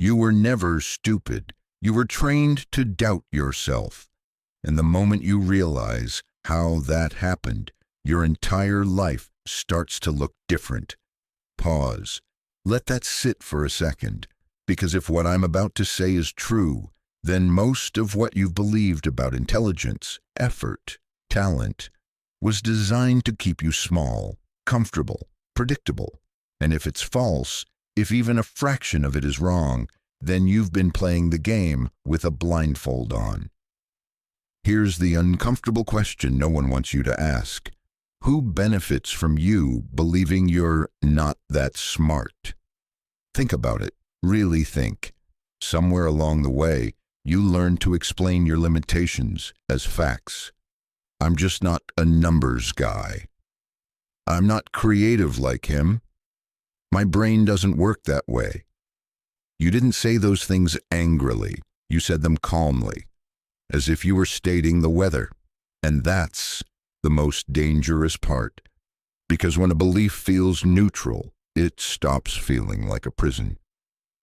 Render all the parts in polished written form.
You were never stupid. You were trained to doubt yourself. And the moment you realize how that happened, your entire life starts to look different. Pause. Let that sit for a second, because if what I'm about to say is true, then most of what you've believed about intelligence, effort, talent, was designed to keep you small, comfortable, predictable. And if it's false, if even a fraction of it is wrong, then you've been playing the game with a blindfold on. Here's the uncomfortable question no one wants you to ask. Who benefits from you believing you're not that smart? Think about it. Really think. Somewhere along the way, you learned to explain your limitations as facts. I'm just not a numbers guy. I'm not creative like him. My brain doesn't work that way. You didn't say those things angrily. You said them calmly, as if you were stating the weather. And that's the most dangerous part. Because when a belief feels neutral, it stops feeling like a prison.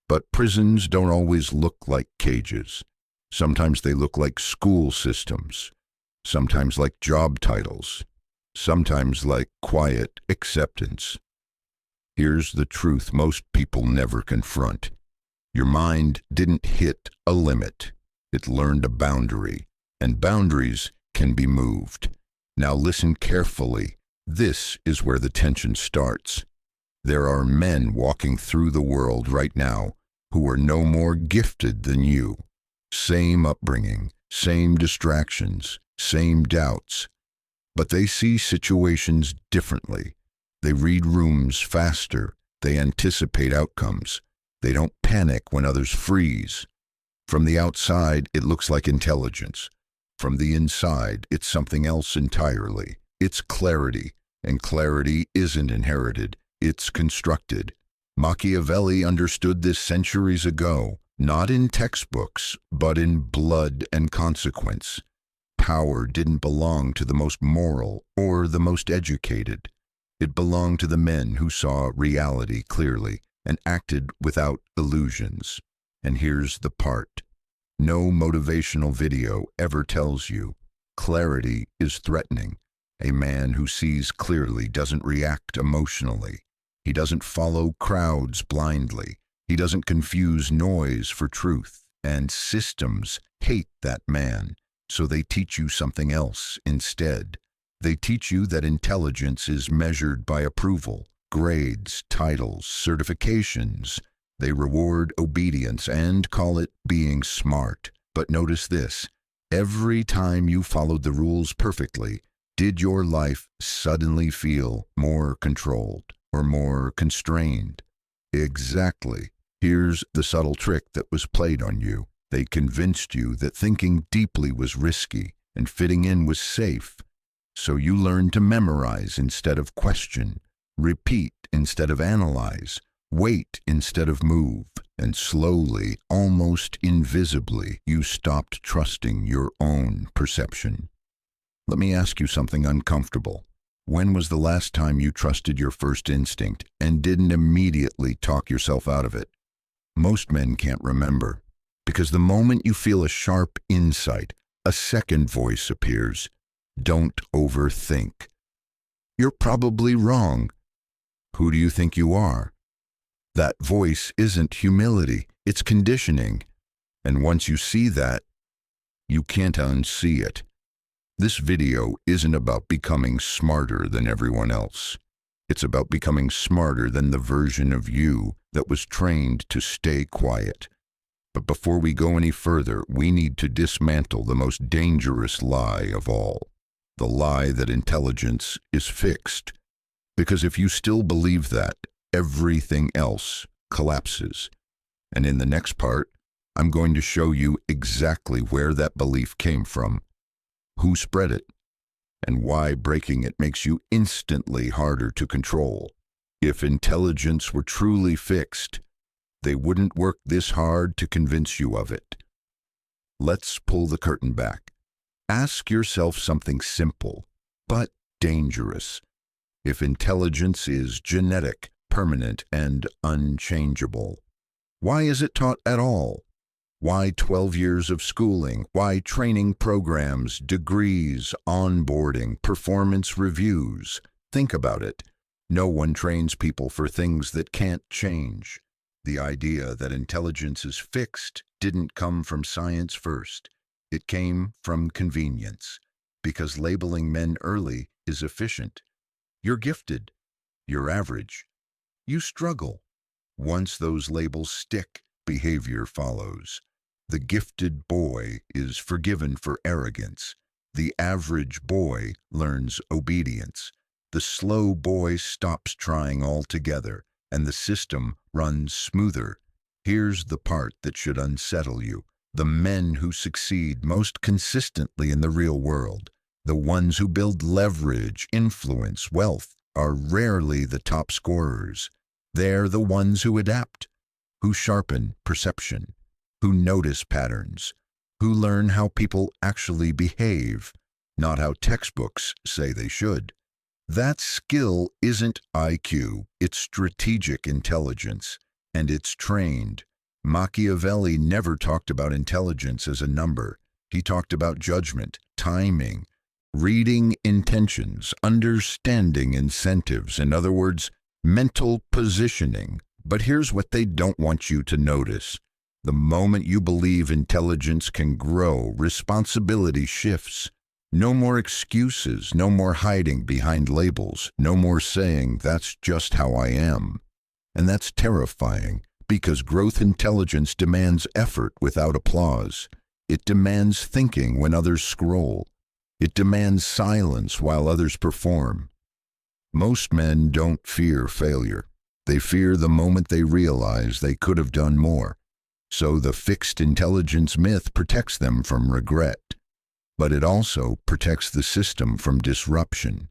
But prisons don't always look like cages. Sometimes they look like school systems. Sometimes like job titles. Sometimes like quiet acceptance. Here's the truth most people never confront. Your mind didn't hit a limit. It learned a boundary, and boundaries can be moved. Now listen carefully. This is where the tension starts. There are men walking through the world right now who are no more gifted than you. Same upbringing, same distractions, same doubts. But they see situations differently. They read rooms faster. They anticipate outcomes. They don't panic when others freeze. From the outside, it looks like intelligence. From the inside, it's something else entirely. It's clarity, and clarity isn't inherited. It's constructed. Machiavelli understood this centuries ago, not in textbooks, but in blood and consequence. Power didn't belong to the most moral or the most educated. It belonged to the men who saw reality clearly and acted without illusions. And here's the part. No motivational video ever tells you clarity is threatening. A man who sees clearly doesn't react emotionally. He doesn't follow crowds blindly. He doesn't confuse noise for truth. And systems hate that man, so they teach you something else instead. They teach you that intelligence is measured by approval, grades, titles, certifications. They reward obedience and call it being smart. But notice this, every time you followed the rules perfectly, did your life suddenly feel more controlled or more constrained? Exactly. Here's the subtle trick that was played on you. They convinced you that thinking deeply was risky and fitting in was safe. So you learned to memorize instead of question, repeat instead of analyze, wait instead of move, and slowly, almost invisibly, you stopped trusting your own perception. Let me ask you something uncomfortable. When was the last time you trusted your first instinct and didn't immediately talk yourself out of it? Most men can't remember, because the moment you feel a sharp insight, a second voice appears. Don't overthink. You're probably wrong. Who do you think you are? That voice isn't humility, it's conditioning. And once you see that, you can't unsee it. This video isn't about becoming smarter than everyone else. It's about becoming smarter than the version of you that was trained to stay quiet. But before we go any further, we need to dismantle the most dangerous lie of all. The lie that intelligence is fixed. Because if you still believe that, everything else collapses. And in the next part, I'm going to show you exactly where that belief came from, who spread it, and why breaking it makes you instantly harder to control. If intelligence were truly fixed, they wouldn't work this hard to convince you of it. Let's pull the curtain back. Ask yourself something simple, but dangerous. If intelligence is genetic, permanent, and unchangeable, Why is it taught at all? Why 12 years of schooling? Why training programs, degrees, onboarding, performance reviews? Think about it. No one trains people for things that can't change. The idea that intelligence is fixed didn't come from science first. It came from convenience, because labeling men early is efficient. You're gifted. You're average. You struggle. Once those labels stick, behavior follows. The gifted boy is forgiven for arrogance. The average boy learns obedience. The slow boy stops trying altogether, and the system runs smoother. Here's the part that should unsettle you. The men who succeed most consistently in the real world, the ones who build leverage, influence, wealth, are rarely the top scorers. They're the ones who adapt, who sharpen perception, who notice patterns, who learn how people actually behave, not how textbooks say they should. That skill isn't IQ, it's strategic intelligence, and it's trained. Machiavelli never talked about intelligence as a number. He talked about judgment, timing, reading intentions, understanding incentives, in other words, mental positioning. But here's what they don't want you to notice. The moment you believe intelligence can grow, responsibility shifts. No more excuses, no more hiding behind labels, no more saying, that's just how I am. And that's terrifying, because growth intelligence demands effort without applause. It demands thinking when others scroll. It demands silence while others perform. Most men don't fear failure. They fear the moment they realize they could have done more. So the fixed intelligence myth protects them from regret. But it also protects the system from disruption.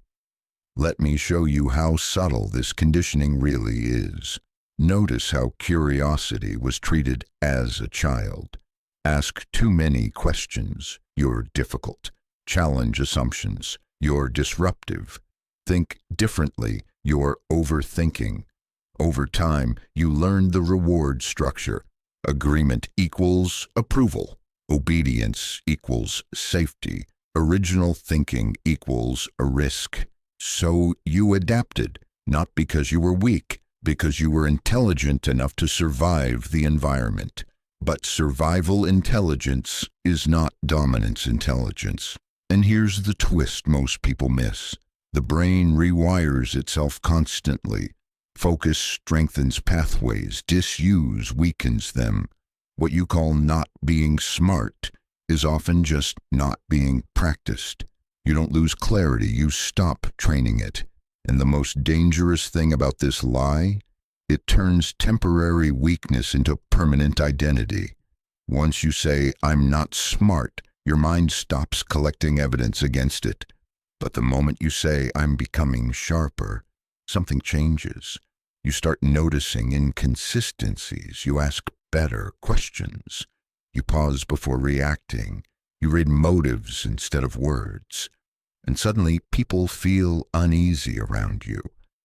Let me show you how subtle this conditioning really is. Notice how curiosity was treated as a child. Ask too many questions, you're difficult. Challenge assumptions, you're disruptive. Think differently, you're overthinking. Over time, you learn the reward structure. Agreement equals approval. Obedience equals safety. Original thinking equals a risk. So you adapted, not because you were weak, because you were intelligent enough to survive the environment. But survival intelligence is not dominance intelligence. And here's the twist most people miss. The brain rewires itself constantly. Focus strengthens pathways, disuse weakens them. What you call not being smart is often just not being practiced. You don't lose clarity, you stop training it. And the most dangerous thing about this lie, it turns temporary weakness into permanent identity. Once you say, I'm not smart, your mind stops collecting evidence against it. But the moment you say, I'm becoming sharper, something changes. You start noticing inconsistencies. You ask better questions. You pause before reacting. You read motives instead of words. And suddenly people feel uneasy around you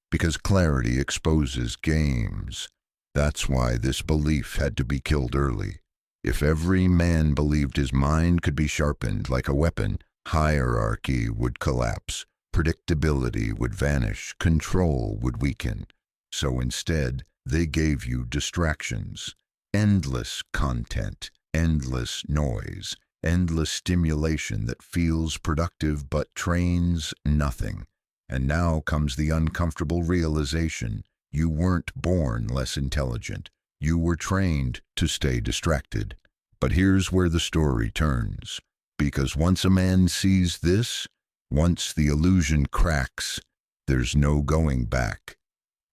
because clarity exposes games. That's why this belief had to be killed early. If every man believed his mind could be sharpened like a weapon, hierarchy would collapse, predictability would vanish, control would weaken. So instead, they gave you distractions, endless content, endless noise, endless stimulation that feels productive but trains nothing. And now comes the uncomfortable realization, you weren't born less intelligent. You were trained to stay distracted. But here's where the story turns. Because once a man sees this, once the illusion cracks, there's no going back.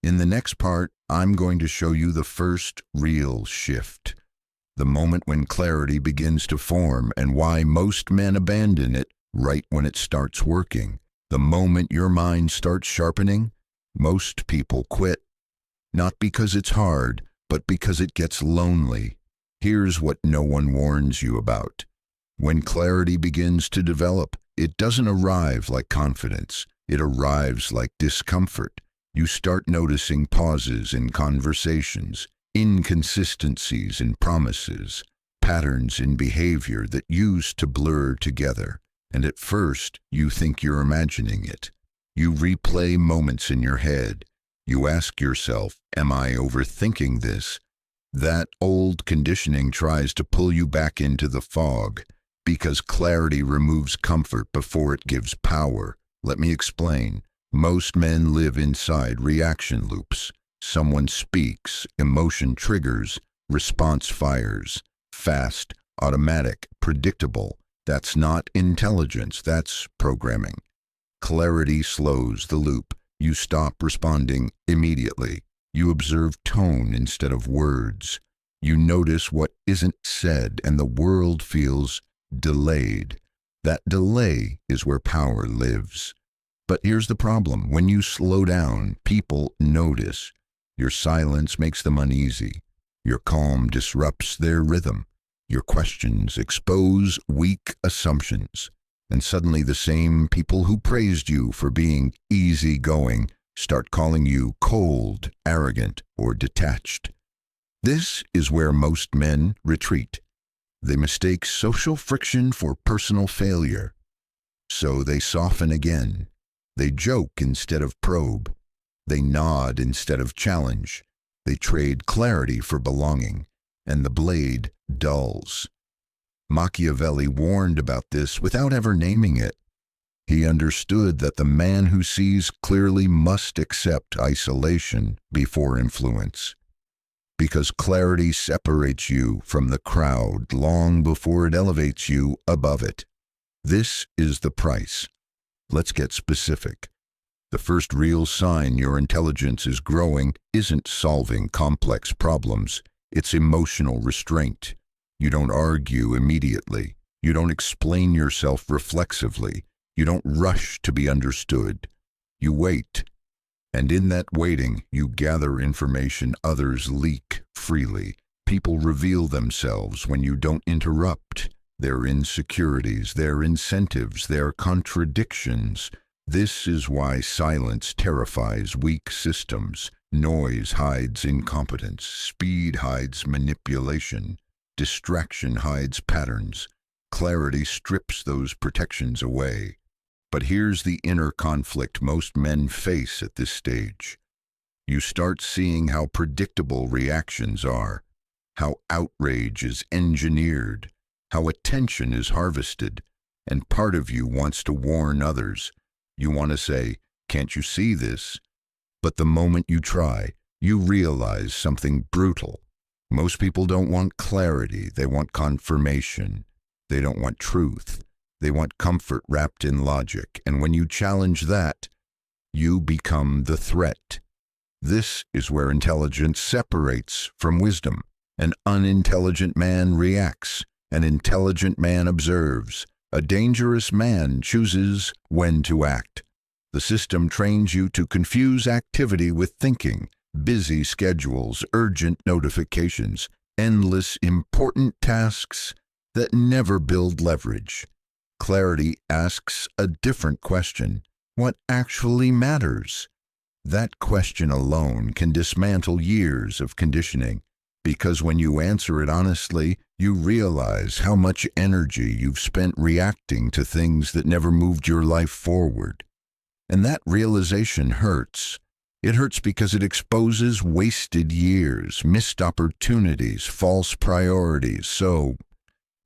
In the next part, I'm going to show you the first real shift. The moment when clarity begins to form and why most men abandon it right when it starts working. The moment your mind starts sharpening, most people quit. Not because it's hard, but because it gets lonely. Here's what no one warns you about. When clarity begins to develop, it doesn't arrive like confidence. It arrives like discomfort. You start noticing pauses in conversations, inconsistencies in promises, patterns in behavior that used to blur together. And at first, you think you're imagining it. You replay moments in your head. You ask yourself, am I overthinking this? That old conditioning tries to pull you back into the fog, because clarity removes comfort before it gives power. Let me explain. Most men live inside reaction loops. Someone speaks, emotion triggers, response fires. Fast, automatic, predictable. That's not intelligence, that's programming. Clarity slows the loop. You stop responding immediately. You observe tone instead of words. You notice what isn't said, and the world feels delayed. That delay is where power lives. But here's the problem. When you slow down, people notice. Your silence makes them uneasy. Your calm disrupts their rhythm. Your questions expose weak assumptions. And suddenly the same people who praised you for being easygoing start calling you cold, arrogant, or detached. This is where most men retreat. They mistake social friction for personal failure. So they soften again. They joke instead of probe. They nod instead of challenge. They trade clarity for belonging, and the blade dulls. Machiavelli warned about this without ever naming it. He understood that the man who sees clearly must accept isolation before influence, because clarity separates you from the crowd long before it elevates you above it. This is the price. Let's get specific. The first real sign your intelligence is growing isn't solving complex problems. It's emotional restraint. You don't argue immediately. You don't explain yourself reflexively. You don't rush to be understood. You wait. And in that waiting, you gather information others leak freely. People reveal themselves when you don't interrupt. Their insecurities, their incentives, their contradictions. This is why silence terrifies weak systems. Noise hides incompetence. Speed hides manipulation. Distraction hides patterns. Clarity strips those protections away. But here's the inner conflict most men face at this stage. You start seeing how predictable reactions are, how outrage is engineered, how attention is harvested, and part of you wants to warn others. You want to say, "Can't you see this?" But the moment you try, you realize something brutal. Most people don't want clarity, they want confirmation. They don't want truth. They want comfort wrapped in logic, and when you challenge that, you become the threat. This is where intelligence separates from wisdom. An unintelligent man reacts. An intelligent man observes. A dangerous man chooses when to act. The system trains you to confuse activity with thinking. Busy schedules, urgent notifications, endless important tasks that never build leverage. Clarity asks a different question. What actually matters? That question alone can dismantle years of conditioning, because when you answer it honestly, you realize how much energy you've spent reacting to things that never moved your life forward. And that realization hurts. It hurts because it exposes wasted years, missed opportunities, false priorities. So,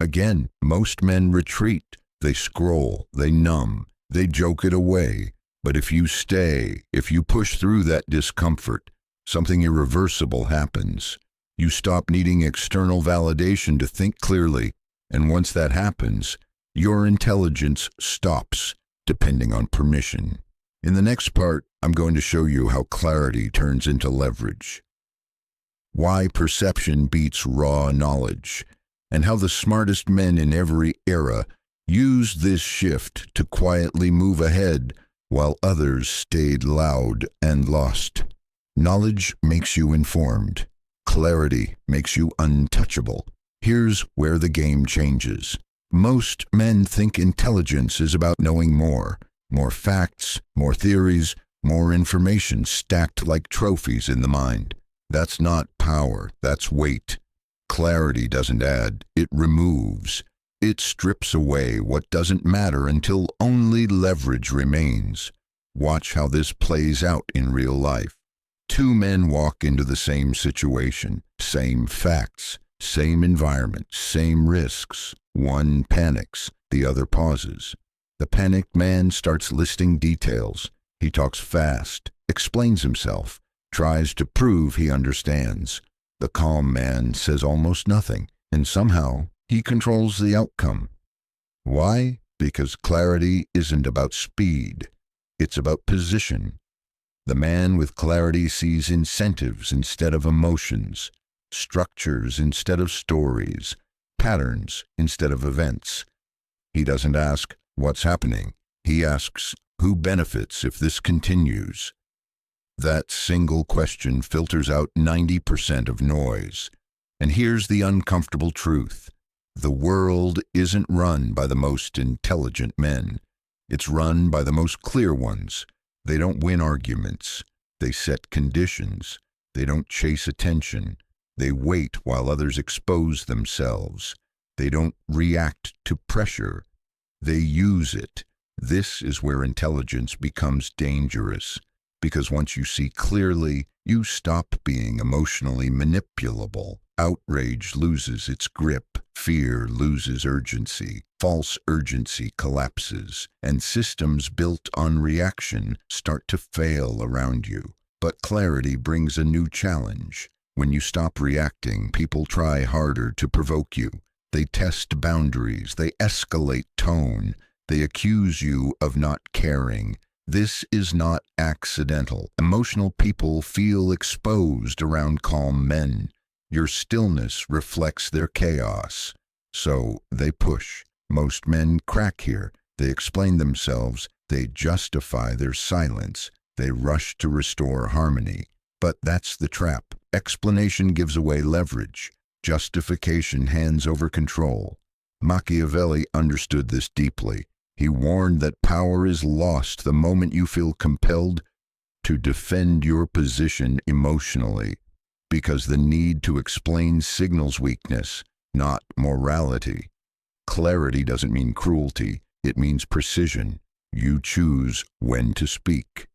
again, most men retreat. They scroll, they numb, they joke it away. But if you stay, if you push through that discomfort, something irreversible happens. You stop needing external validation to think clearly, and once that happens, your intelligence stops depending on permission. In the next part, I'm going to show you how clarity turns into leverage, why perception beats raw knowledge, and how the smartest men in every era used this shift to quietly move ahead while others stayed loud and lost. Knowledge makes you informed. Clarity makes you untouchable. Here's where the game changes. Most men think intelligence is about knowing more. More facts, more theories, more information stacked like trophies in the mind. That's not power, that's weight. Clarity doesn't add, it removes. It strips away what doesn't matter until only leverage remains. Watch how this plays out in real life. Two men walk into the same situation, same facts, same environment, same risks. One panics, the other pauses. The panicked man starts listing details. He talks fast, explains himself, tries to prove he understands. The calm man says almost nothing, and somehow he controls the outcome. Why? Because clarity isn't about speed. It's about position. The man with clarity sees incentives instead of emotions, structures instead of stories, patterns instead of events. He doesn't ask, what's happening? He asks, who benefits if this continues? That single question filters out 90% of noise. And here's the uncomfortable truth. The world isn't run by the most intelligent men. It's run by the most clear ones. They don't win arguments. They set conditions. They don't chase attention. They wait while others expose themselves. They don't react to pressure. They use it. This is where intelligence becomes dangerous. Because once you see clearly, you stop being emotionally manipulable. Outrage loses its grip, fear loses urgency, false urgency collapses, and systems built on reaction start to fail around you. But clarity brings a new challenge. When you stop reacting, people try harder to provoke you. They test boundaries, they escalate tone, they accuse you of not caring. This is not accidental. Emotional people feel exposed around calm men. Your stillness reflects their chaos. So they push. Most men crack here. They explain themselves. They justify their silence. They rush to restore harmony. But that's the trap. Explanation gives away leverage. Justification hands over control. Machiavelli understood this deeply. He warned that power is lost the moment you feel compelled to defend your position emotionally, because the need to explain signals weakness, not morality. Clarity doesn't mean cruelty, it means precision. You choose when to speak.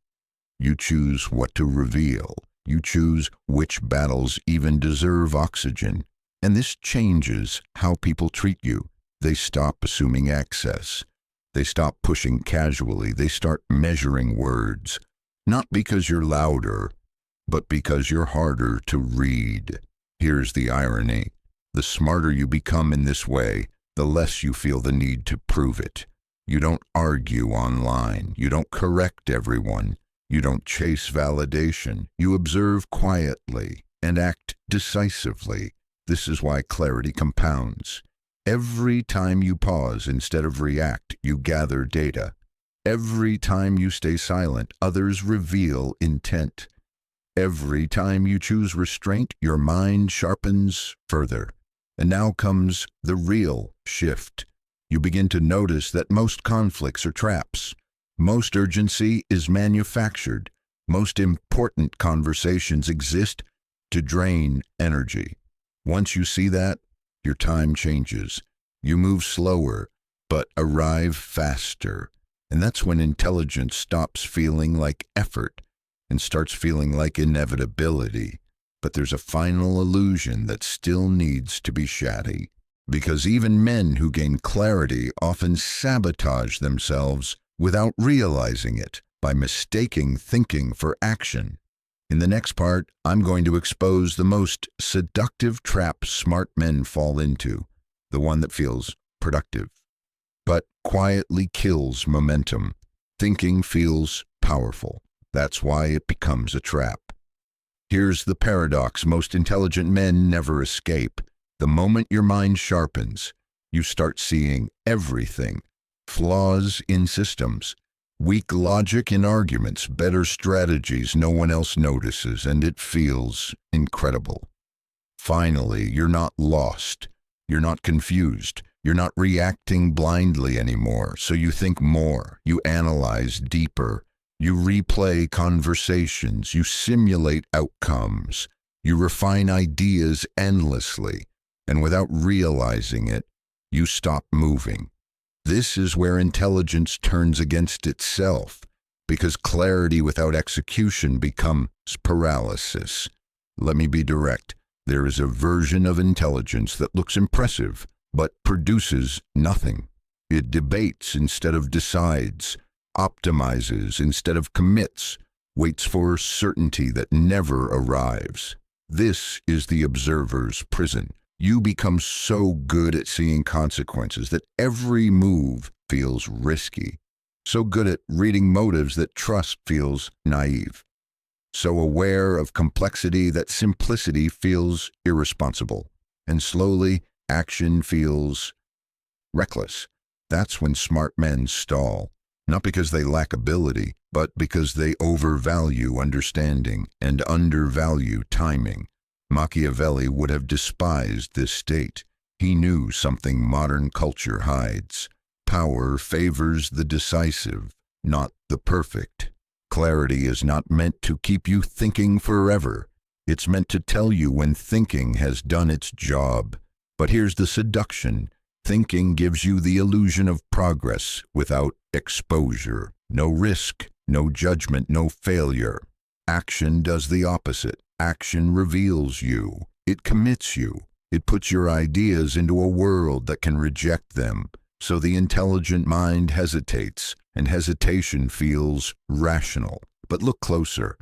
You choose what to reveal. You choose which battles even deserve oxygen. And this changes how people treat you. They stop assuming access. They stop pushing casually. They start measuring words. Not because you're louder, but because you're harder to read. Here's the irony. The smarter you become in this way, the less you feel the need to prove it. You don't argue online. You don't correct everyone. You don't chase validation. You observe quietly and act decisively. This is why clarity compounds. Every time you pause instead of react, you gather data. Every time you stay silent, others reveal intent. Every time you choose restraint, your mind sharpens further. And now comes the real shift. You begin to notice that most conflicts are traps. Most urgency is manufactured. Most important conversations exist to drain energy. Once you see that, your time changes. You move slower, but arrive faster. And that's when intelligence stops feeling like effort and starts feeling like inevitability. But there's a final illusion that still needs to be shattered. Because even men who gain clarity often sabotage themselves without realizing it by mistaking thinking for action. In the next part, I'm going to expose the most seductive trap smart men fall into, the one that feels productive, but quietly kills momentum. Thinking feels powerful. That's why it becomes a trap. Here's the paradox most intelligent men never escape. The moment your mind sharpens, you start seeing everything. Flaws in systems, weak logic in arguments, better strategies no one else notices, and it feels incredible. Finally, you're not lost. You're not confused. You're not reacting blindly anymore, so you think more. You analyze deeper. You replay conversations. You simulate outcomes. You refine ideas endlessly, and without realizing it, you stop moving. This is where intelligence turns against itself, because clarity without execution becomes paralysis. Let me be direct. There is a version of intelligence that looks impressive, but produces nothing. It debates instead of decides, optimizes instead of commits, waits for certainty that never arrives. This is the observer's prison. You become so good at seeing consequences that every move feels risky. So good at reading motives that trust feels naive. So aware of complexity that simplicity feels irresponsible. And slowly, action feels reckless. That's when smart men stall. Not because they lack ability, but because they overvalue understanding and undervalue timing. Machiavelli would have despised this state. He knew something modern culture hides. Power favors the decisive, not the perfect. Clarity is not meant to keep you thinking forever. It's meant to tell you when thinking has done its job. But here's the seduction. Thinking gives you the illusion of progress without exposure. No risk, no judgment, no failure. Action does the opposite. Action reveals you. It commits you. It puts your ideas into a world that can reject them. So the intelligent mind hesitates, and hesitation feels rational. But look closer.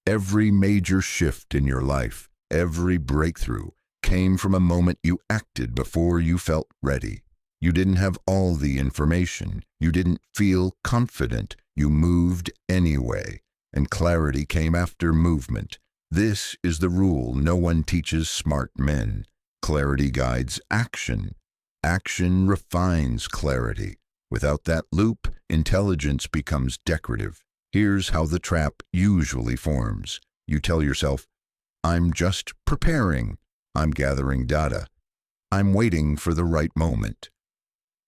Every major shift in your life, every breakthrough, came from a moment you acted before you felt ready. You didn't have all the information. You didn't feel confident. You moved anyway. And clarity came after movement. This is the rule no one teaches smart men. Clarity guides action. Action refines clarity. Without that loop, intelligence becomes decorative. Here's how the trap usually forms. You tell yourself, I'm just preparing. I'm gathering data. I'm waiting for the right moment.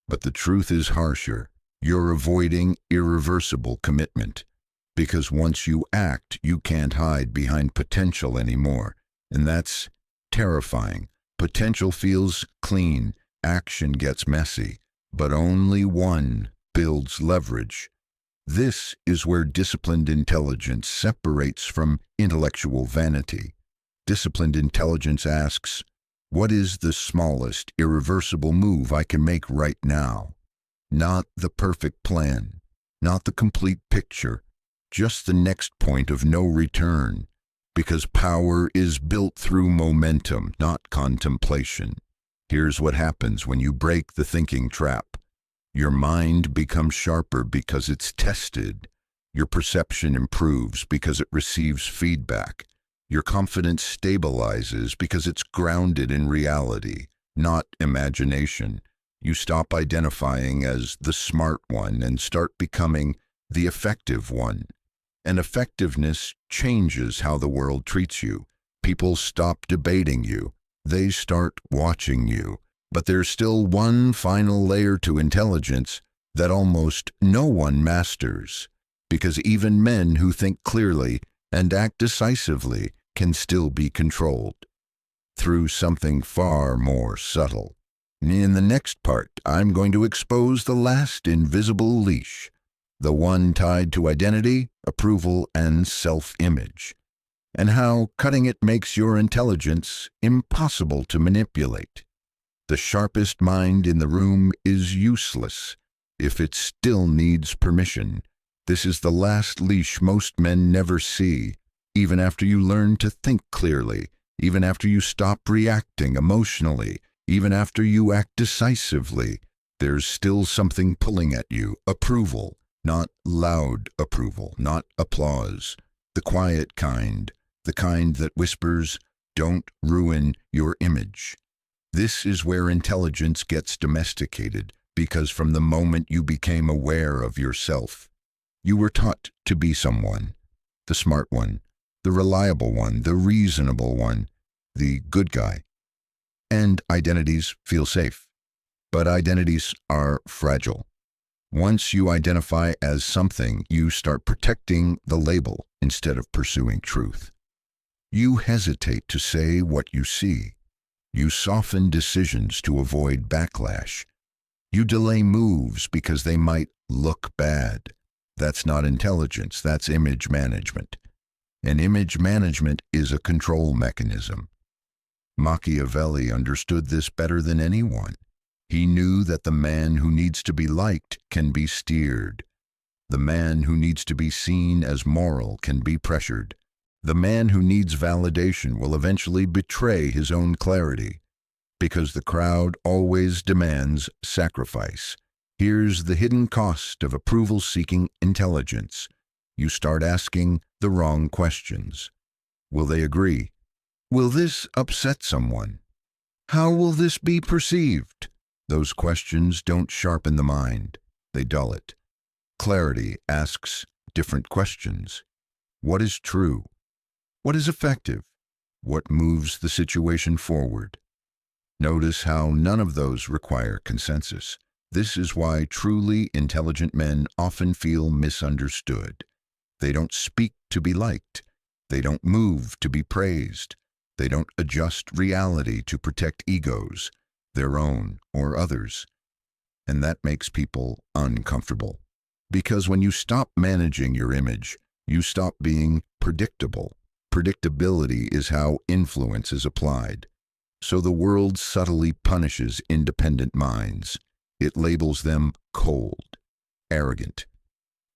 But the truth is harsher. You're avoiding irreversible commitment. Because once you act, you can't hide behind potential anymore. And that's terrifying. Potential feels clean. Action gets messy. But only one builds leverage. This is where disciplined intelligence separates from intellectual vanity. Disciplined intelligence asks, what is the smallest irreversible move I can make right now? Not the perfect plan, not the complete picture, just the next point of no return, because power is built through momentum, not contemplation. Here's what happens when you break the thinking trap. Your mind becomes sharper because it's tested. Your perception improves because it receives feedback. Your confidence stabilizes because it's grounded in reality, not imagination. You stop identifying as the smart one and start becoming the effective one. And effectiveness changes how the world treats you. People stop debating you. They start watching you. But there's still one final layer to intelligence that almost no one masters, because even men who think clearly and act decisively can still be controlled through something far more subtle. In the next part, I'm going to expose the last invisible leash, the one tied to identity, approval, and self-image, and how cutting it makes your intelligence impossible to manipulate. The sharpest mind in the room is useless if it still needs permission. This is the last leash most men never see. Even after you learn to think clearly, even after you stop reacting emotionally, even after you act decisively, there's still something pulling at you. Approval, not loud approval, not applause. The quiet kind, the kind that whispers, don't ruin your image. This is where intelligence gets domesticated, because from the moment you became aware of yourself, you were taught to be someone, the smart one, the reliable one, the reasonable one, the good guy. And identities feel safe, but identities are fragile. Once you identify as something, you start protecting the label instead of pursuing truth. You hesitate to say what you see. You soften decisions to avoid backlash. You delay moves because they might look bad. That's not intelligence, that's image management. And image management is a control mechanism. Machiavelli understood this better than anyone. He knew that the man who needs to be liked can be steered. The man who needs to be seen as moral can be pressured. The man who needs validation will eventually betray his own clarity, because the crowd always demands sacrifice. Here's the hidden cost of approval-seeking intelligence. You start asking the wrong questions. Will they agree? Will this upset someone? How will this be perceived? Those questions don't sharpen the mind, they dull it. Clarity asks different questions. What is true? What is effective? What moves the situation forward? Notice how none of those require consensus. This is why truly intelligent men often feel misunderstood. They don't speak to be liked. They don't move to be praised. They don't adjust reality to protect egos, their own or others. And that makes people uncomfortable. Because when you stop managing your image, you stop being predictable. Predictability is how influence is applied. So the world subtly punishes independent minds. It labels them cold, arrogant,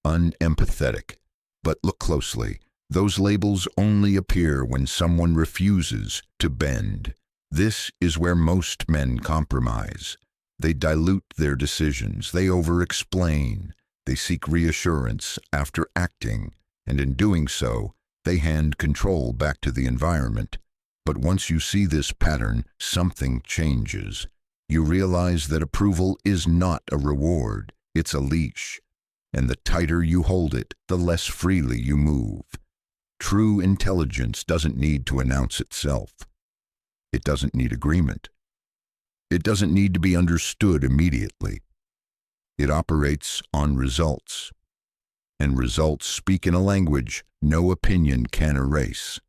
unempathetic. But look closely. Those labels only appear when someone refuses to bend. This is where most men compromise. They dilute their decisions. They over-explain. They seek reassurance after acting, and in doing so, they hand control back to the environment. But once you see this pattern, something changes. You realize that approval is not a reward, it's a leash. And the tighter you hold it, the less freely you move. True intelligence doesn't need to announce itself. It doesn't need agreement. It doesn't need to be understood immediately. It operates on results. And results speak in a language no opinion can erase.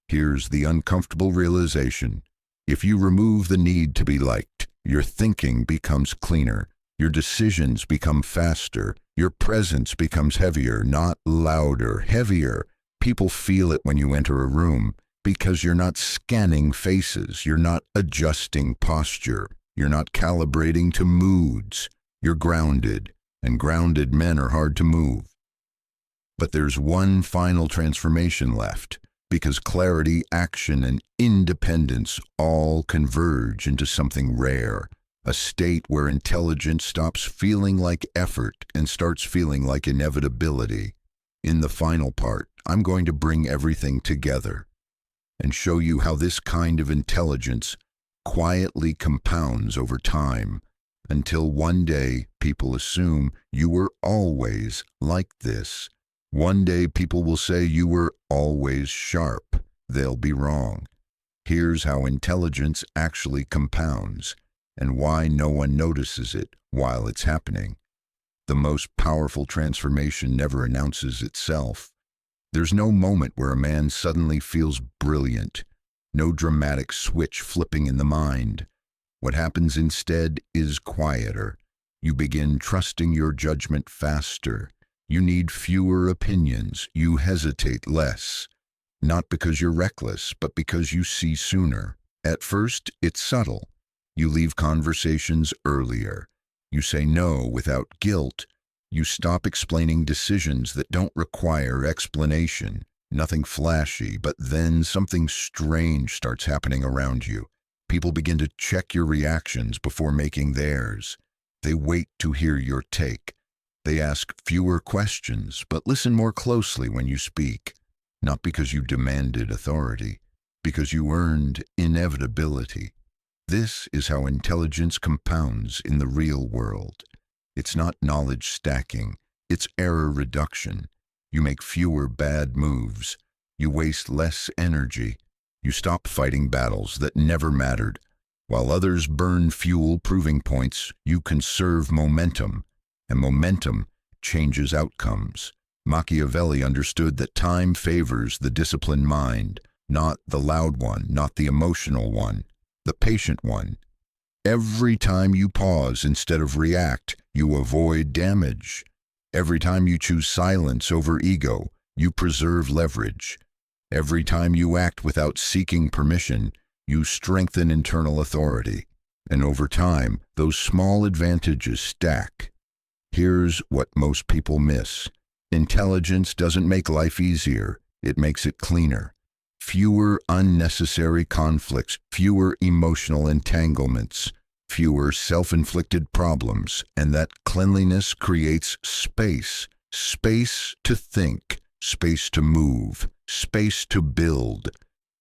Here's the uncomfortable realization. If you remove the need to be liked, your thinking becomes cleaner. Your decisions become faster. Your presence becomes heavier, not louder, heavier. People feel it when you enter a room because you're not scanning faces. You're not adjusting posture. You're not calibrating to moods. You're grounded, and grounded men are hard to move. But there's one final transformation left, because clarity, action, and independence all converge into something rare. A state where intelligence stops feeling like effort and starts feeling like inevitability. In the final part, I'm going to bring everything together and show you how this kind of intelligence quietly compounds over time until one day people assume you were always like this. One day people will say you were always sharp. They'll be wrong. Here's how intelligence actually compounds, and why no one notices it while it's happening. The most powerful transformation never announces itself. There's no moment where a man suddenly feels brilliant, no dramatic switch flipping in the mind. What happens instead is quieter. You begin trusting your judgment faster. You need fewer opinions. You hesitate less. Not because you're reckless, but because you see sooner. At first, it's subtle. You leave conversations earlier. You say no without guilt. You stop explaining decisions that don't require explanation. Nothing flashy, but then something strange starts happening around you. People begin to check your reactions before making theirs. They wait to hear your take. They ask fewer questions, but listen more closely when you speak. Not because you demanded authority, because you earned inevitability. This is how intelligence compounds in the real world. It's not knowledge stacking, it's error reduction. You make fewer bad moves. You waste less energy. You stop fighting battles that never mattered. While others burn fuel proving points, you conserve momentum, and momentum changes outcomes. Machiavelli understood that time favors the disciplined mind, not the loud one, not the emotional one, the patient one. Every time you pause instead of react, you avoid damage. Every time you choose silence over ego, you preserve leverage. Every time you act without seeking permission, you strengthen internal authority. And over time, those small advantages stack. Here's what most people miss. Intelligence doesn't make life easier, it makes it cleaner. Fewer unnecessary conflicts, fewer emotional entanglements, fewer self-inflicted problems, and that cleanliness creates space. Space to think, space to move, space to build.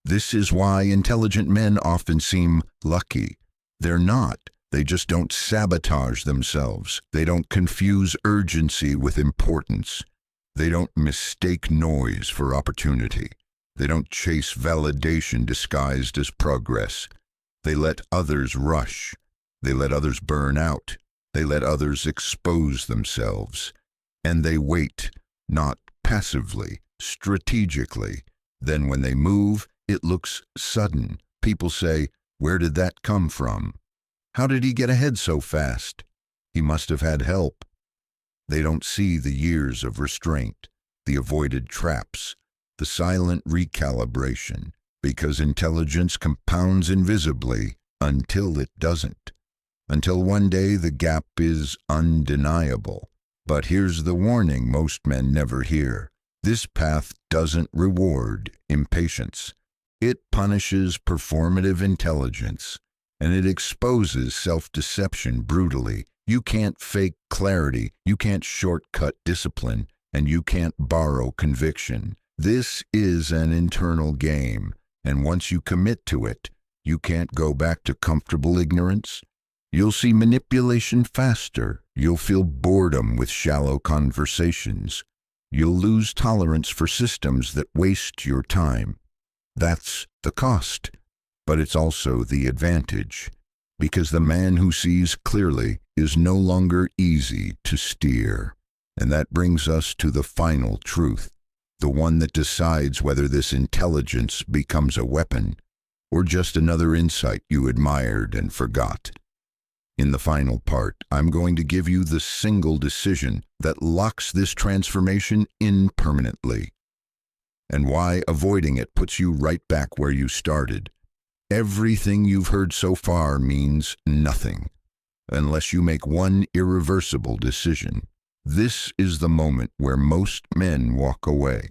This is why intelligent men often seem lucky. They're not. They just don't sabotage themselves. They don't confuse urgency with importance. They don't mistake noise for opportunity. They don't chase validation disguised as progress. They let others rush. They let others burn out. They let others expose themselves. And they wait, not passively, strategically. Then when they move, it looks sudden. People say, "Where did that come from? How did he get ahead so fast? He must have had help." They don't see the years of restraint, the avoided traps, the silent recalibration, because intelligence compounds invisibly until it doesn't. Until one day the gap is undeniable. But here's the warning most men never hear. This path doesn't reward impatience. It punishes performative intelligence, and it exposes self-deception brutally. You can't fake clarity, you can't shortcut discipline, and you can't borrow conviction. This is an internal game, and once you commit to it, you can't go back to comfortable ignorance. You'll see manipulation faster. You'll feel boredom with shallow conversations. You'll lose tolerance for systems that waste your time. That's the cost, but it's also the advantage, because the man who sees clearly is no longer easy to steer. And that brings us to the final truth, the one that decides whether this intelligence becomes a weapon or just another insight you admired and forgot. In the final part, I'm going to give you the single decision that locks this transformation in permanently, and why avoiding it puts you right back where you started. Everything you've heard so far means nothing, unless you make one irreversible decision. This is the moment where most men walk away,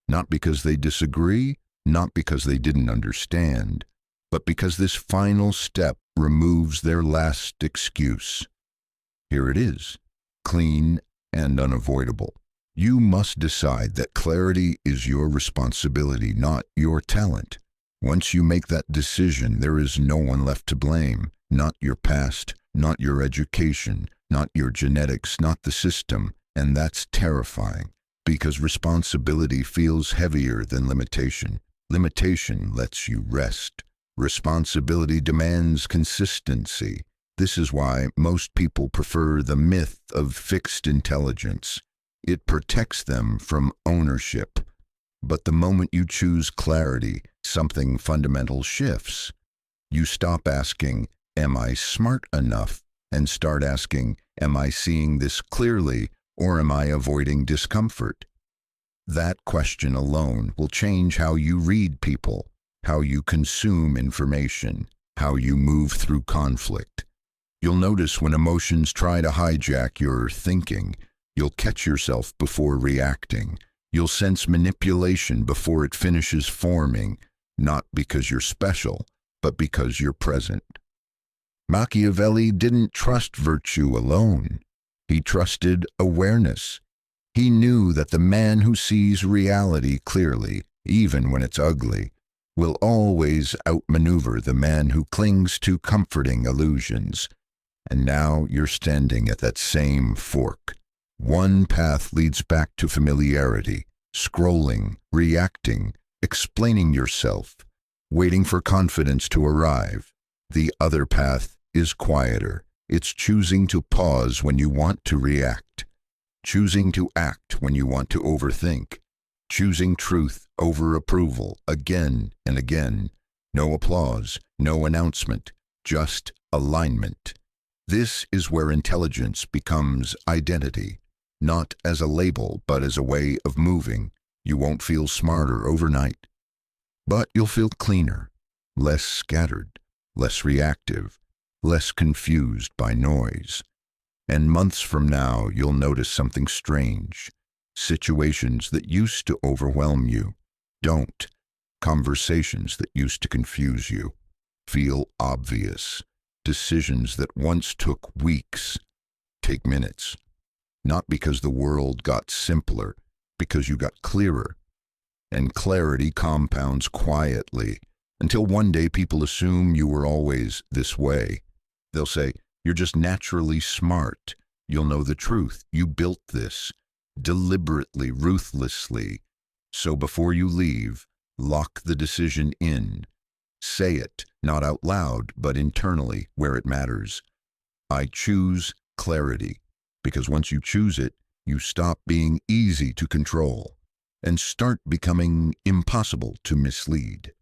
not because they disagree, not because they didn't understand, but because this final step removes their last excuse. Here it is, clean and unavoidable. You must decide that clarity is your responsibility, not your talent. Once you make that decision, there is no one left to blame, not your past, not your education, not your genetics, not the system, and that's terrifying, because responsibility feels heavier than limitation. Limitation lets you rest. Responsibility demands consistency. This is why most people prefer the myth of fixed intelligence. It protects them from ownership. But the moment you choose clarity, something fundamental shifts. You stop asking, "Am I smart enough?" and start asking, "Am I seeing this clearly, or am I avoiding discomfort?" That question alone will change how you read people, how you consume information, how you move through conflict. You'll notice when emotions try to hijack your thinking, you'll catch yourself before reacting. You'll sense manipulation before it finishes forming, not because you're special, but because you're present. Machiavelli didn't trust virtue alone. He trusted awareness. He knew that the man who sees reality clearly, even when it's ugly, will always outmaneuver the man who clings to comforting illusions. And now you're standing at that same fork. One path leads back to familiarity, scrolling, reacting, explaining yourself, waiting for confidence to arrive. The other path is quieter. It's choosing to pause when you want to react. choosing to act when you want to overthink, choosing truth over approval again and again. No applause, no announcement, just alignment. This is where intelligence becomes identity, not as a label, but as a way of moving. You won't feel smarter overnight, but you'll feel cleaner, less scattered, less reactive, less confused by noise. And months from now, you'll notice something strange. Situations that used to overwhelm you don't. Conversations that used to confuse you feel obvious. Decisions that once took weeks take minutes. Not because the world got simpler, because you got clearer. And clarity compounds quietly until one day people assume you were always this way. They'll say, "You're just naturally smart. You'll know the truth. You built this deliberately, ruthlessly. So before you leave, lock the decision in. Say it, not out loud, but internally, where it matters. I choose clarity, because once you choose it, you stop being easy to control and start becoming impossible to mislead."